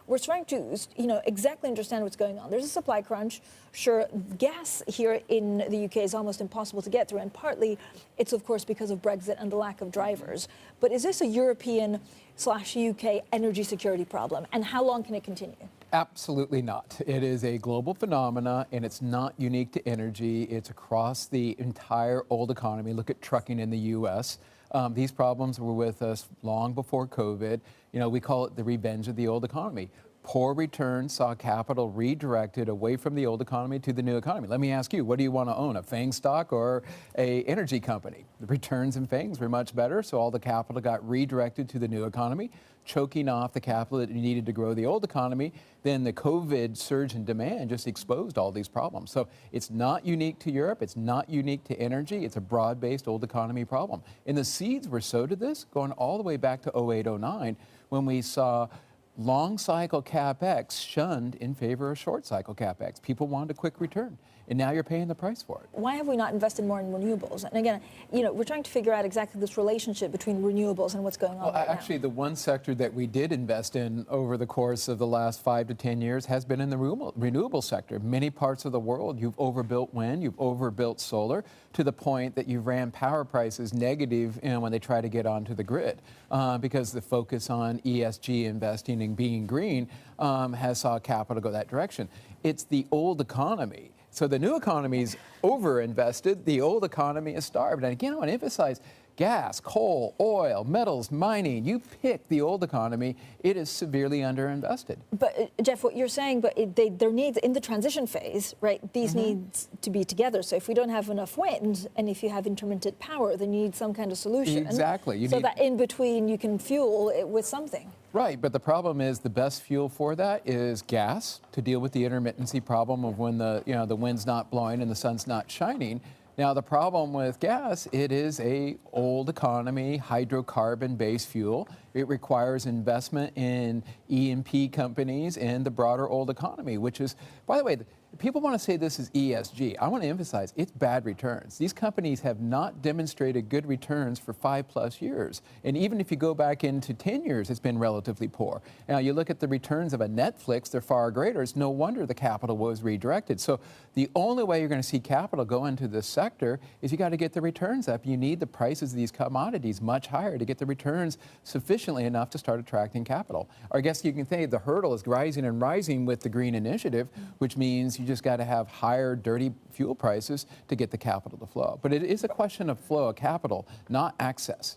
we're trying to, exactly understand what's going on. There's a supply crunch. Sure, gas here in the UK is almost impossible to get through, and partly it's, of course, because of Brexit and the lack of drivers. But is this a European/UK energy security problem, and how long can it continue? Absolutely not. It is a global phenomena, and it's not unique to energy. It's across the entire old economy. Look at trucking in the U.S. These problems were with us long before COVID. We call it the revenge of the old economy. Poor returns saw capital redirected away from the old economy to the new economy. Let me ask you, what do you want to own, a FANG stock or a energy company? The returns in FANGs were much better, so all the capital got redirected to the new economy, choking off the capital that you needed to grow the old economy. Then the COVID surge in demand just exposed all these problems. So it's not unique to Europe. It's not unique to energy. It's a broad-based old economy problem. And the seeds were sowed to this going all the way back to 08, 09, when we saw long cycle CapEx shunned in favor of short cycle CapEx. People wanted a quick return, and now you're paying the price for it. Why have we not invested more in renewables? And again, we're trying to figure out exactly this relationship between renewables and what's going on right actually, now. the one sector that we did invest in over the course of the last 5 to 10 years has been in the renewable sector. Many parts of the world, you've overbuilt wind, you've overbuilt solar, to the point that you've ran power prices negative when they try to get onto the grid, because the focus on ESG investing and being green has saw capital go that direction. It's the old economy. So the new economy is overinvested, the old economy is starved. And again, I want to emphasize, gas, coal, oil, metals, mining, you pick the old economy, it is severely underinvested. But Jeff, what you're saying, there needs, in the transition phase, right, these needs to be together. So if we don't have enough wind, and if you have intermittent power, then you need some kind of solution. Exactly. So that in between you can fuel it with something. Right, but the problem is the best fuel for that is gas, to deal with the intermittency problem of when the wind's not blowing and the sun's not shining. Now, the problem with gas, it is a old economy, hydrocarbon-based fuel. It requires investment in E&P companies and the broader old economy, which is, by the way, people want to say this is ESG. I want to emphasize it's bad returns. These companies have not demonstrated good returns for 5+ years. And even if you go back into 10 years, it's been relatively poor. Now, you look at the returns of a Netflix, they're far greater. It's no wonder the capital was redirected. So the only way you're going to see capital go into this sector is you got to get the returns up. You need the prices of these commodities much higher to get the returns sufficiently enough to start attracting capital. Or I guess you can say the hurdle is rising and rising with the green initiative, which means you just got to have higher dirty fuel prices to get the capital to flow. But it is a question of flow of capital, not access.